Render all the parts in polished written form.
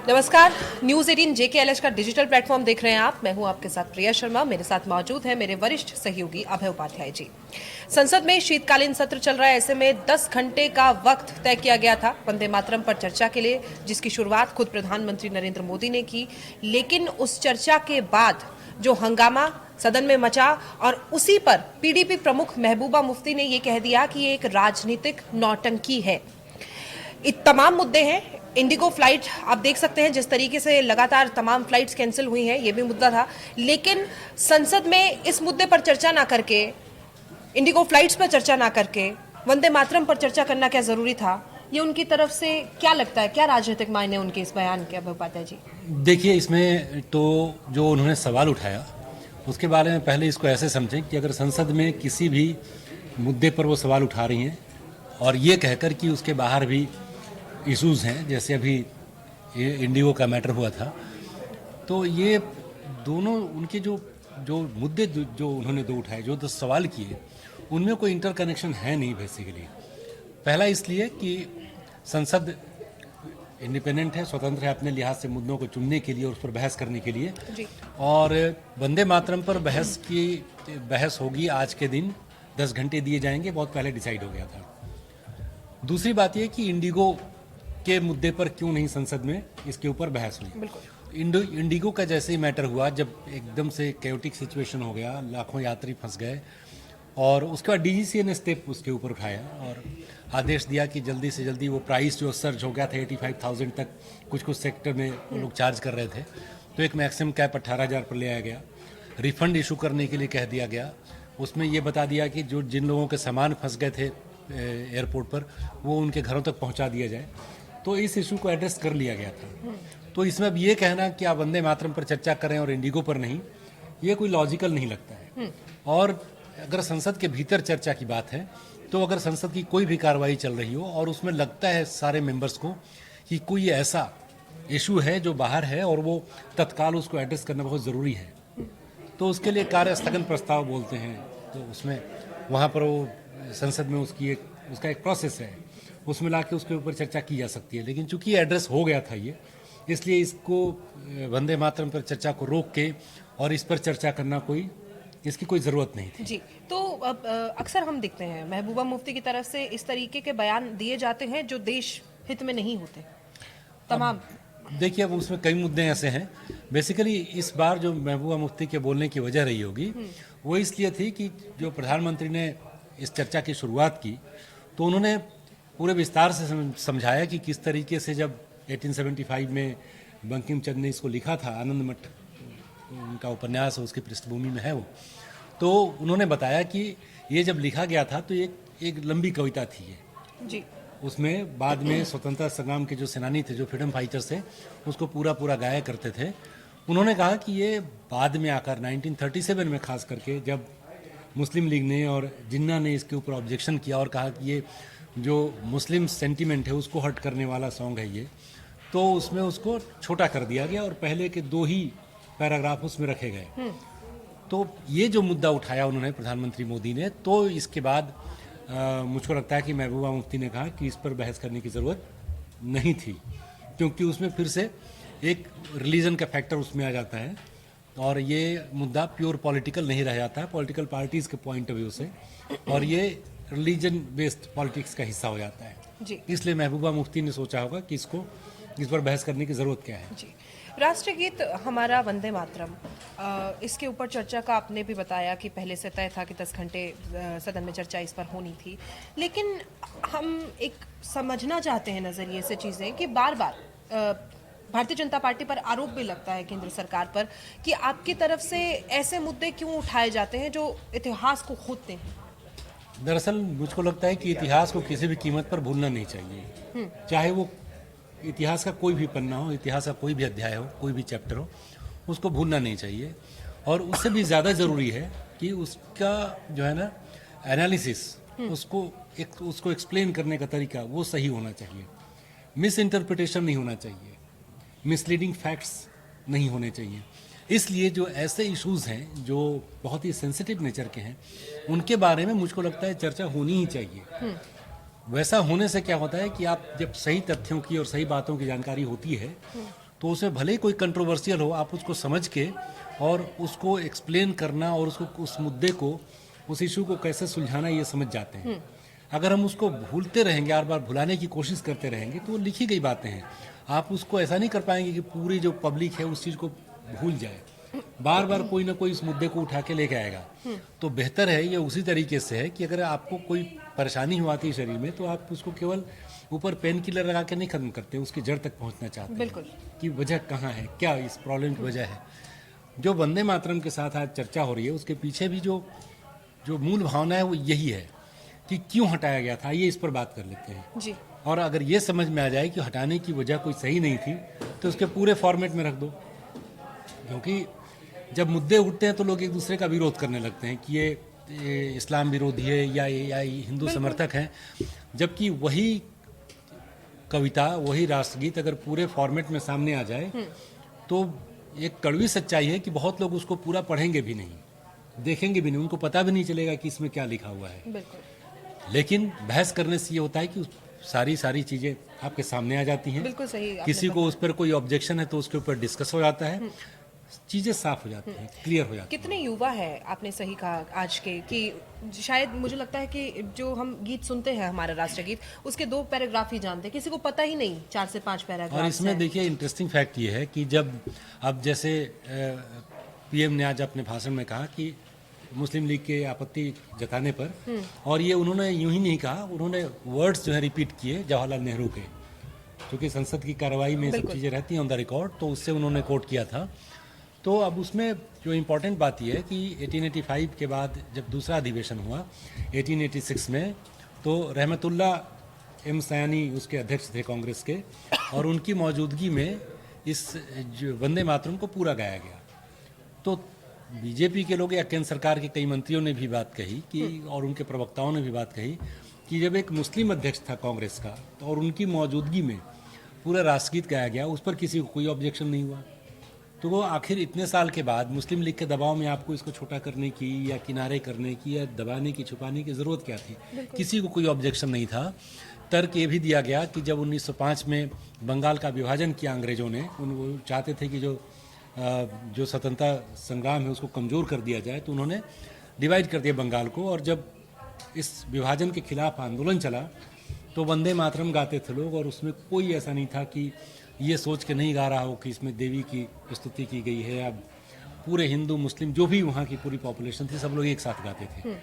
नमस्कार। News 18 JKLH का digital platform देख रहे हैं आप। मैं हूं आपके साथ प्रिया शर्मा। मेरे साथ मौजूद है मेरे वरिष्ठ सहयोगी अभय उपाध्याय जी। संसद में शीतकालीन सत्र चल रहा है, ऐसे में 10 घंटे का वक्त तय किया गया था वंदे मातरम पर चर्चा के लिए, जिसकी शुरुआत खुद प्रधानमंत्री नरेंद्र मोदी ने की। लेकिन उस चर्चा के बाद जो हंगामा सदन में मचा और उसी पर PDP प्रमुख महबूबा मुफ्ती ने यह कह दिया कि ये एक राजनीतिक नौटंकी है। तमाम मुद्दे हैं। इंडिगो फ्लाइट आप देख सकते हैं जिस तरीके से लगातार तमाम फ्लाइट्स कैंसिल हुई हैं, ये भी मुद्दा था। लेकिन संसद में इस मुद्दे पर चर्चा ना करके, इंडिगो फ्लाइट्स पर चर्चा ना करके वंदे मातरम पर चर्चा करना क्या जरूरी था? ये उनकी तरफ से क्या लगता है, क्या राजनीतिक मायने उनके इस बयान के, अभय उपाध्याय जी? देखिए, इसमें तो जो उन्होंने सवाल उठाया उसके बारे में पहले इसको ऐसे समझें कि अगर संसद में किसी भी मुद्दे पर वो सवाल उठा रही हैं और ये कहकर कि उसके बाहर भी इश्यूज़ हैं, जैसे अभी इंडिगो का मैटर हुआ था, तो ये दोनों उनके जो जो मुद्दे जो उन्होंने दो उठाए, जो 10 सवाल किए, उनमें कोई इंटरकनेक्शन है नहीं बेसिकली। पहला इसलिए कि संसद इंडिपेंडेंट है, स्वतंत्र है अपने लिहाज से मुद्दों को चुनने के लिए और उस पर बहस करने के लिए जी। और वंदे मातरम पर बहस होगी आज के दिन, 10 घंटे दिए जाएंगे, बहुत पहले डिसाइड हो गया था। दूसरी बात यह कि इंडिगो के मुद्दे पर क्यों नहीं संसद में इसके ऊपर बहस हुई। बिल्कुल। इंडिगो का जैसे ही मैटर हुआ, जब एकदम से कैओटिक सिचुएशन हो गया, लाखों यात्री फंस गए और उसके बाद DGCA ने स्टेप उसके ऊपर उठाया और आदेश दिया कि जल्दी से जल्दी वो प्राइस जो सर्ज हो गया था 85,000 तक, कुछ कुछ सेक्टर में वो लोग चार्ज कर रहे थे, तो एक मैक्सिमम कैप 18,000 पर ले आया गया। रिफंड इशू करने के लिए कह दिया गया। उसमें ये बता दिया कि जो जिन लोगों के सामान फंस गए थे एयरपोर्ट पर, वो उनके घरों तक पहुंचा दिया जाए। तो इस इशू को एड्रेस कर लिया गया था। तो इसमें अब ये कहना कि आप वंदे मातरम पर चर्चा करें और इंडिगो पर नहीं, ये कोई लॉजिकल नहीं लगता है। और अगर संसद के भीतर चर्चा की बात है, तो अगर संसद की कोई भी कार्रवाई चल रही हो और उसमें लगता है सारे मेंबर्स को कि कोई ऐसा इशू है जो बाहर है और वो तत्काल उसको एड्रेस करना बहुत ज़रूरी है, तो उसके लिए कार्य स्थगन प्रस्ताव बोलते हैं। तो उसमें वहाँ पर वो संसद में उसका एक प्रोसेस है, उसमें लाके उसके ऊपर चर्चा की जा सकती है। लेकिन चूंकि एड्रेस हो गया था ये, इसलिए इसको वंदे मातरम पर चर्चा को रोक के और इस पर चर्चा करना इसकी कोई ज़रूरत नहीं थी। जी। तो अब अक्सर हम देखते हैं महबूबा मुफ्ती की तरफ से इस तरीके के बयान दिए जाते हैं जो देश हित में नहीं होते तमाम। देखिए, अब उसमें कई मुद्दे ऐसे हैं। बेसिकली इस बार जो महबूबा मुफ्ती के बोलने की वजह रही होगी, वो इसलिए थी कि जो प्रधानमंत्री ने इस चर्चा की शुरुआत की, तो उन्होंने पूरे विस्तार से समझाया कि किस तरीके से जब 1875 में बंकिम चंद्र ने इसको लिखा था, आनंद मठ उनका उपन्यास उसकी पृष्ठभूमि में है वो, तो उन्होंने बताया कि ये जब लिखा गया था तो एक लंबी कविता थी ये। जी। उसमें बाद में स्वतंत्रता संग्राम के जो सेनानी थे, जो फ्रीडम फाइटर्स थे, उसको पूरा गाया करते थे। उन्होंने कहा कि ये बाद में आकर 1937 में खास करके जब मुस्लिम लीग ने और जिन्ना ने इसके ऊपर ऑब्जेक्शन किया और कहा कि ये जो मुस्लिम सेंटीमेंट है उसको हर्ट करने वाला सॉन्ग है ये, तो उसमें उसको छोटा कर दिया गया और पहले के 2 ही पैराग्राफ उसमें रखे गए। तो ये जो मुद्दा उठाया उन्होंने, प्रधानमंत्री मोदी ने, तो इसके बाद मुझको लगता है कि महबूबा मुफ्ती ने कहा कि इस पर बहस करने की ज़रूरत नहीं थी, क्योंकि उसमें फिर से एक रिलीजन का फैक्टर उसमें आ जाता है और ये मुद्दा प्योर पॉलिटिकल नहीं रह जाता है पॉलिटिकल पार्टीज़ के पॉइंट ऑफ व्यू से, और ये रिलीजन बेस्ड पॉलिटिक्स का हिस्सा हो जाता है। जी। इसलिए महबूबा मुफ्ती ने सोचा होगा कि इस पर बहस करने की ज़रूरत क्या है। जी। राष्ट्रीय गीत हमारा वंदे मातरम, इसके ऊपर चर्चा का आपने भी बताया कि पहले से तय था कि 10 घंटे सदन में चर्चा इस पर होनी थी। लेकिन हम एक समझना चाहते हैं नज़रिए से चीज़ें कि बार बार भारतीय जनता पार्टी पर आरोप भी लगता है केंद्र सरकार पर कि आपकी तरफ से ऐसे मुद्दे क्यों उठाए जाते हैं जो इतिहास को खोदते हैं। दरअसल मुझको लगता है कि इतिहास को किसी भी कीमत पर भूलना नहीं चाहिए, चाहे वो इतिहास का कोई भी पन्ना हो, इतिहास का कोई भी अध्याय हो, कोई भी चैप्टर हो, उसको भूलना नहीं चाहिए। और उससे भी ज़्यादा ज़रूरी है कि उसका जो है ना एनालिसिस, उसको एक्सप्लेन करने का तरीका वो सही होना चाहिए। मिस इंटरप्रिटेशन नहीं होना चाहिए, मिसलीडिंग फैक्ट्स नहीं होने चाहिए। इसलिए जो ऐसे इश्यूज़ हैं जो बहुत ही सेंसिटिव नेचर के हैं, उनके बारे में मुझको लगता है चर्चा होनी ही चाहिए। वैसा होने से क्या होता है कि आप जब सही तथ्यों की और सही बातों की जानकारी होती है, तो उसमें भले ही कोई कंट्रोवर्शियल हो, आप उसको समझ के और उसको एक्सप्लेन करना और उसको उस मुद्दे को, उस इशू को कैसे सुलझाना, ये समझ जाते हैं। अगर हम उसको भूलते रहेंगे, बार बार भुलाने की कोशिश करते रहेंगे, तो वो लिखी गई बातें हैं। आप उसको ऐसा नहीं कर पाएंगे कि पूरी जो पब्लिक है उस चीज़ को भूल जाए। बार बार कोई ना कोई इस मुद्दे को उठा के लेके आएगा। तो बेहतर है ये उसी तरीके से है कि अगर आपको कोई परेशानी हो आती है शरीर में, तो आप उसको केवल ऊपर पेन किलर लगा के नहीं खत्म करते, उसकी जड़ तक पहुंचना चाहते हैं। बिल्कुल। कि वजह कहाँ है, क्या इस प्रॉब्लम की वजह है। जो वंदे मातरम के साथ आज चर्चा हो रही है, उसके पीछे भी जो जो मूल भावना है वो यही है कि क्यों हटाया गया था। ये इस पर बात कर लेते हैं जी। और अगर ये समझ में आ जाए कि हटाने की वजह कोई सही नहीं थी, तो उसके पूरे फॉर्मेट में रख दो। क्योंकि जब मुद्दे उठते हैं तो लोग एक दूसरे का विरोध करने लगते हैं कि ये इस्लाम विरोधी है या हिंदू समर्थक हैं, जबकि वही कविता, वही राष्ट्रगीत अगर पूरे फॉर्मेट में सामने आ जाए तो एक कड़वी सच्चाई है कि बहुत लोग उसको पूरा पढ़ेंगे भी नहीं, देखेंगे भी नहीं, उनको पता भी नहीं चलेगा कि इसमें क्या लिखा हुआ है। बिल्कुल। लेकिन बहस करने से ये होता है कि सारी चीज़ें आपके सामने आ जाती हैं। बिल्कुल सही आपने किसी को उस पर कोई ऑब्जेक्शन है तो उसके ऊपर डिस्कस हो जाता है, चीज़ें साफ हो जाती हैं, क्लियर हो जाती हैं। कितने युवा है, आपने सही कहा आज के, कि शायद मुझे लगता है कि जो हम गीत सुनते हैं, हमारा राष्ट्रगीत, उसके 2 पैराग्राफ ही जानते हैं, किसी को पता ही नहीं 4 से 5 पैराग्राफ। और इसमें देखिए इंटरेस्टिंग फैक्ट ये है कि जब अब जैसे पीएम ने आज अपने भाषण में कहा कि मुस्लिम लीग के आपत्ति जताने पर, और ये उन्होंने यूं ही नहीं कहा, उन्होंने वर्ड्स जो है रिपीट किए जवाहरलाल नेहरू के, क्योंकि संसद की कार्रवाई में सब चीज़ें रहती हैं ऑन द रिकॉर्ड, तो उससे उन्होंने कोट किया था। तो अब उसमें जो इम्पोर्टेंट बात यह है कि 1885 के बाद जब दूसरा अधिवेशन हुआ 1886 में, तो रहमतुल्ला एम सयानी उसके अध्यक्ष थे कांग्रेस के, और उनकी मौजूदगी में इस जो वंदे मातरम को पूरा गाया गया। तो बीजेपी के लोग या केंद्र सरकार के कई मंत्रियों ने भी बात कही कि, और उनके प्रवक्ताओं ने भी बात कही कि जब एक मुस्लिम अध्यक्ष था कांग्रेस का, तो और उनकी मौजूदगी में पूरा राष्ट्रगीत गाया गया, उस पर किसी को कोई ऑब्जेक्शन नहीं हुआ। तो वो आखिर इतने साल के बाद मुस्लिम लीग के दबाव में आपको इसको छोटा करने की या किनारे करने की या दबाने की, छुपाने की ज़रूरत क्या थी? किसी को कोई ऑब्जेक्शन नहीं था। तर्क ये भी दिया गया कि जब 1905 में बंगाल का विभाजन किया अंग्रेज़ों ने, वो चाहते थे कि जो स्वतंत्रता संग्राम है उसको कमज़ोर कर दिया जाए, तो उन्होंने डिवाइड कर दिया बंगाल को। और जब इस विभाजन के खिलाफ आंदोलन चला तो वंदे मातरम गाते थे लोग, और उसमें कोई ऐसा नहीं था कि ये सोच के नहीं गा रहा हो कि इसमें देवी की स्तुति की गई है। अब पूरे हिंदू मुस्लिम जो भी वहाँ की पूरी पॉपुलेशन थी, सब लोग एक साथ गाते थे।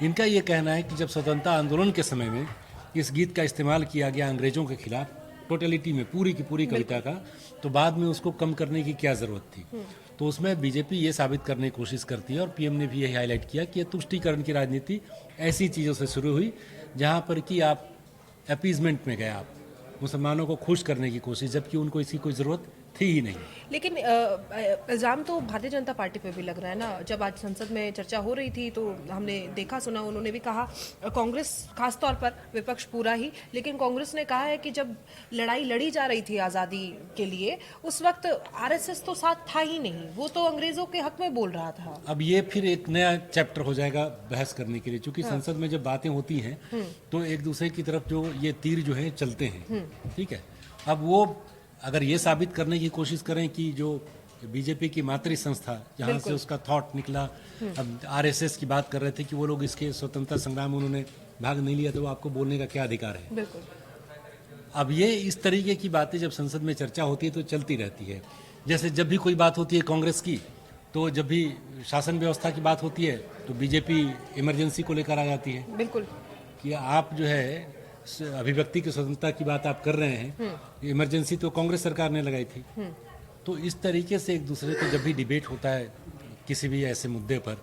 इनका ये कहना है कि जब स्वतंत्रता आंदोलन के समय में इस गीत का इस्तेमाल किया गया अंग्रेज़ों के खिलाफ, टोटलिटी में पूरी की पूरी कविता का, तो बाद में उसको कम करने की क्या ज़रूरत थी? तो उसमें बीजेपी ये साबित करने की कोशिश करती है, और पीएम ने भी यही हाईलाइट किया कि ये तुष्टीकरण की राजनीति ऐसी चीज़ों से शुरू हुई जहाँ पर कि आप अपीजमेंट में गए, आप मुसलमानों को खुश करने की कोशिश, जबकि उनको इसकी कोई ज़रूरत थी ही नहीं। लेकिन इल्ज़ाम तो भारतीय जनता पार्टी पे भी लग रहा है ना। जब आज संसद में चर्चा हो रही थी तो हमने देखा सुना, उन्होंने भी कहा, कांग्रेस खास तौर पर, विपक्ष पूरा ही, लेकिन कांग्रेस ने कहा है कि जब लड़ाई लड़ी जा रही थी आज़ादी के लिए, उस वक्त आरएसएस तो साथ था ही नहीं, वो तो अंग्रेज़ों के हक में बोल रहा था। अब ये फिर एक नया चैप्टर हो जाएगा बहस करने के लिए, क्योंकि संसद में जब बातें होती हैं तो एक दूसरे की तरफ जो ये तीर जो है चलते हैं, ठीक है। अब वो अगर ये साबित करने की कोशिश करें कि जो बीजेपी की मातृ संस्था जहाँ से उसका थॉट निकला, अब आरएसएस की बात कर रहे थे कि वो लोग इसके स्वतंत्रता संग्राम में उन्होंने भाग नहीं लिया, तो वो आपको बोलने का क्या अधिकार है? बिल्कुल। अब ये इस तरीके की बातें जब संसद में चर्चा होती है तो चलती रहती है। जैसे जब भी कोई बात होती है कांग्रेस की, तो जब भी शासन व्यवस्था की बात होती है तो बीजेपी इमरजेंसी को लेकर आ जाती है। बिल्कुल। कि आप जो है अभिव्यक्ति की स्वतंत्रता की बात आप कर रहे हैं, इमरजेंसी तो कांग्रेस सरकार ने लगाई थी। तो इस तरीके से एक दूसरे को जब भी डिबेट होता है किसी भी ऐसे मुद्दे पर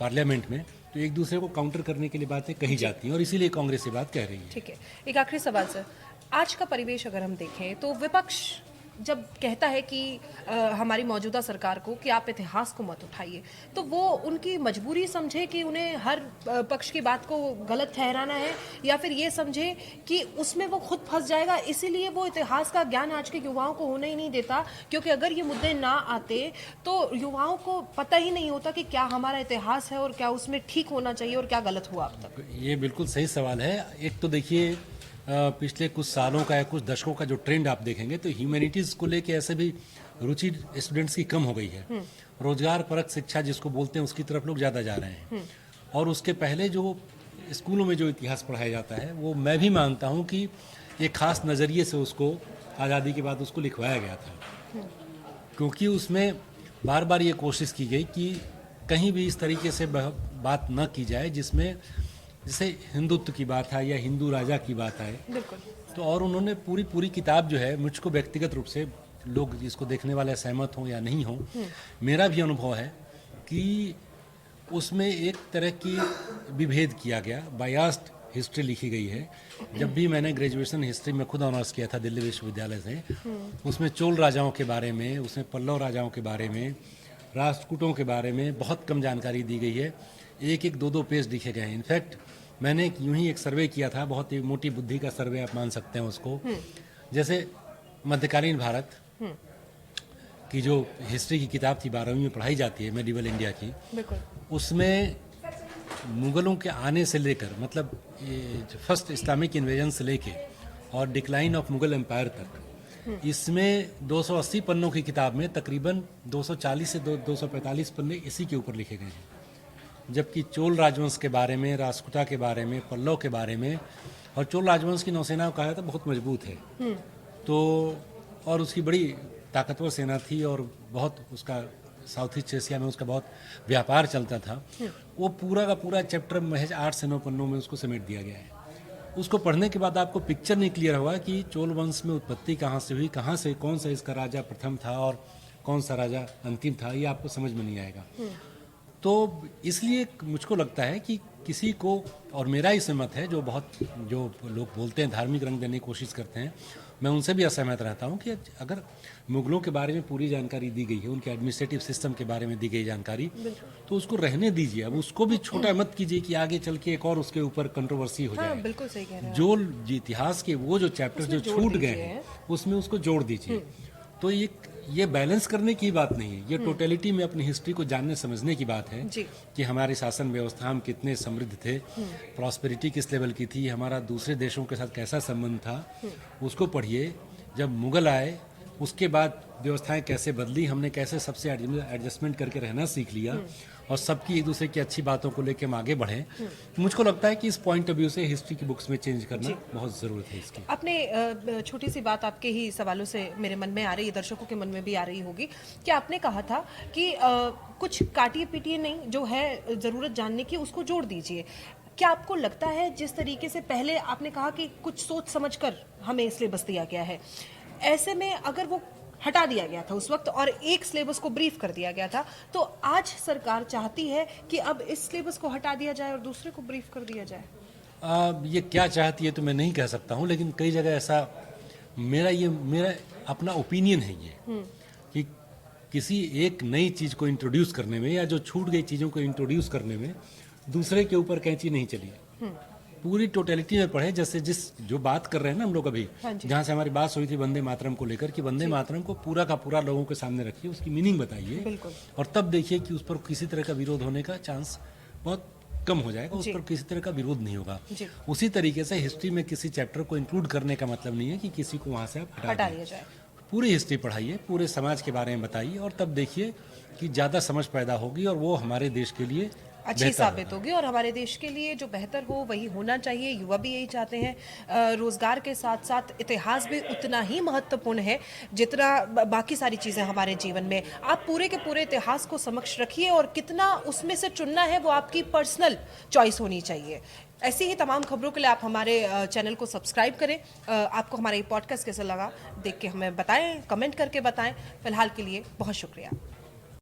पार्लियामेंट में, तो एक दूसरे को काउंटर करने के लिए बातें कही जाती हैं, और इसीलिए कांग्रेस ये बात कह रही है। ठीक है, एक आखिरी सवाल सर, आज का परिवेश अगर हम देखें तो विपक्ष जब कहता है कि हमारी मौजूदा सरकार को कि आप इतिहास को मत उठाइए, तो वो उनकी मजबूरी समझे कि उन्हें हर पक्ष की बात को गलत ठहराना है, या फिर ये समझे कि उसमें वो खुद फंस जाएगा, इसीलिए वो इतिहास का ज्ञान आज के युवाओं को होने ही नहीं देता, क्योंकि अगर ये मुद्दे ना आते तो युवाओं को पता ही नहीं होता कि क्या हमारा इतिहास है और क्या उसमें ठीक होना चाहिए और क्या गलत हुआ अब तक। ये बिल्कुल सही सवाल है। एक तो देखिए पिछले कुछ सालों का या कुछ दशकों का जो ट्रेंड आप देखेंगे तो ह्यूमैनिटीज़ को लेके ऐसे भी रुचि स्टूडेंट्स की कम हो गई है। रोजगार परक शिक्षा जिसको बोलते हैं उसकी तरफ लोग ज़्यादा जा रहे हैं। और उसके पहले जो स्कूलों में जो इतिहास पढ़ाया जाता है वो मैं भी मानता हूँ कि एक ख़ास नज़रिए से उसको आज़ादी के बाद उसको लिखवाया गया था, क्योंकि उसमें बार बार ये कोशिश की गई कि कहीं भी इस तरीके से बात न की जाए जिसमें जैसे हिंदुत्व की बात है या हिंदू राजा की बात आए। बिल्कुल। तो और उन्होंने पूरी किताब जो है, मुझको व्यक्तिगत रूप से, लोग जिसको देखने वाले सहमत हों या नहीं हों, मेरा भी अनुभव है कि उसमें एक तरह की विभेद किया गया, बायास्ड हिस्ट्री लिखी गई है। जब भी मैंने ग्रेजुएशन हिस्ट्री में खुद ऑनर्स किया था दिल्ली विश्वविद्यालय से, उसमें चोल राजाओं के बारे में, उसमें पल्लव राजाओं के बारे में, राष्ट्रकूटों के बारे में बहुत कम जानकारी दी गई है। एक एक दो दो पेज लिखे गए हैं। इनफैक्ट मैंने यूं ही एक सर्वे किया था, बहुत ही मोटी बुद्धि का सर्वे आप मान सकते हैं उसको। जैसे मध्यकालीन भारत की जो हिस्ट्री की किताब थी 12वीं में पढ़ाई जाती है, मेडिवल इंडिया की, बिल्कुल। उसमें मुगलों के आने से लेकर, मतलब फर्स्ट इस्लामिक इन्वेजन से लेके और डिक्लाइन ऑफ मुगल एम्पायर तक, इसमें 280 पन्नों की किताब में तकरीबन 240 से 245 पन्ने इसी के ऊपर लिखे गए हैं। जबकि चोल राजवंश के बारे में, राष्ट्रकूटा के बारे में, पल्लव के बारे में, और चोल राजवंश की नौसेना को कहा जाता बहुत मजबूत है, तो और उसकी बड़ी ताकतवर सेना थी और बहुत उसका साउथ ईस्ट एशिया में उसका बहुत व्यापार चलता था। वो पूरा का पूरा चैप्टर महज 8 से 9 पन्नों में उसको समेट दिया गया है। उसको पढ़ने के बाद आपको पिक्चर नहीं क्लियर होगा कि चोल वंश में उत्पत्ति कहाँ से हुई, कहाँ से कौन सा इसका राजा प्रथम था और कौन सा राजा अंतिम था, ये आपको समझ में नहीं आएगा। तो इसलिए मुझको लगता है कि किसी को, और मेरा ही सहमत है, जो लोग बोलते हैं धार्मिक रंग देने की कोशिश करते हैं, मैं उनसे भी असहमत रहता हूं कि अगर मुगलों के बारे में पूरी जानकारी दी गई है, उनके एडमिनिस्ट्रेटिव सिस्टम के बारे में दी गई जानकारी, तो उसको रहने दीजिए। अब उसको भी छोटा मत कीजिए कि आगे चल के एक और उसके ऊपर कंट्रोवर्सी हो जाए। बिल्कुल सही कह रहे हैं। जो इतिहास के वो जो चैप्टर जो छूट गए हैं उसमें उसको जोड़ दीजिए। तो ये बैलेंस करने की बात नहीं है, ये टोटलिटी में अपनी हिस्ट्री को जानने समझने की बात है कि हमारी शासन व्यवस्था हम कितने समृद्ध थे, प्रॉस्पेरिटी किस लेवल की थी, हमारा दूसरे देशों के साथ कैसा संबंध था, उसको पढ़िए। जब मुगल आए उसके बाद व्यवस्थाएं कैसे बदली, हमने कैसे सबसे एडजस्टमेंट करके रहना सीख लिया और सबकी एक दूसरे की अच्छी बातों को लेकर हम आगे बढ़े। मुझको लगता है कि इस पॉइंट ऑफ व्यू से हिस्ट्री की बुक्स में चेंज करना बहुत ज़रूरत है इसकी। आपने छोटी सी बात आपके ही सवालों से मेरे मन में आ रही है, दर्शकों के मन में भी आ रही होगी कि आपने कहा था कि कुछ काटिए पीटिए नहीं, जो है ज़रूरत जानने की उसको जोड़ दीजिए। क्या आपको लगता है जिस तरीके से पहले आपने कहा कि कुछ सोच समझकर हमें सिलेबस दिया गया है, ऐसे में अगर वो हटा दिया गया था उस वक्त और एक सिलेबस को ब्रीफ कर दिया गया था, तो आज सरकार चाहती है कि अब इस सिलेबस को हटा दिया जाए और दूसरे को ब्रीफ कर दिया जाए? ये क्या चाहती है तो मैं नहीं कह सकता हूँ, लेकिन कई जगह ऐसा मेरा अपना ओपिनियन है ये कि किसी एक नई चीज़ को इंट्रोड्यूस करने में या जो छूट गई चीज़ों को इंट्रोड्यूस करने में दूसरे के ऊपर कैंची नहीं चली है। पूरी टोटलिटी में पढ़े, जैसे जो बात कर रहे हैं ना हम लोग अभी, जहाँ से हमारी बात हुई थी वंदे मातरम को लेकर, कि वंदे मातरम को पूरा का पूरा लोगों के सामने रखिए, उसकी मीनिंग बताइए और तब देखिए कि उस पर किसी तरह का विरोध होने का चांस बहुत कम हो जाएगा, उस पर किसी तरह का विरोध नहीं होगा। उसी तरीके से हिस्ट्री में किसी चैप्टर को इंक्लूड करने का मतलब नहीं है कि किसी को वहाँ से आप हटा दिया जाए। पूरी हिस्ट्री पढ़ाइए, पूरे समाज के बारे में बताइए और तब देखिए कि ज़्यादा समझ पैदा होगी और वो हमारे देश के लिए अच्छी साबित होगी और हमारे देश के लिए जो बेहतर हो वही होना चाहिए। युवा भी यही चाहते हैं। रोजगार के साथ साथ इतिहास भी उतना ही महत्वपूर्ण है जितना बाकी सारी चीज़ें हमारे जीवन में। आप पूरे के पूरे इतिहास को समक्ष रखिए और कितना उसमें से चुनना है वो आपकी पर्सनल चॉइस होनी चाहिए। ऐसी ही तमाम खबरों के लिए आप हमारे चैनल को सब्सक्राइब करें। आपको हमारा ये पॉडकास्ट कैसा लगा देख के हमें बताएं, कमेंट करके बताएं। फिलहाल के लिए बहुत शुक्रिया।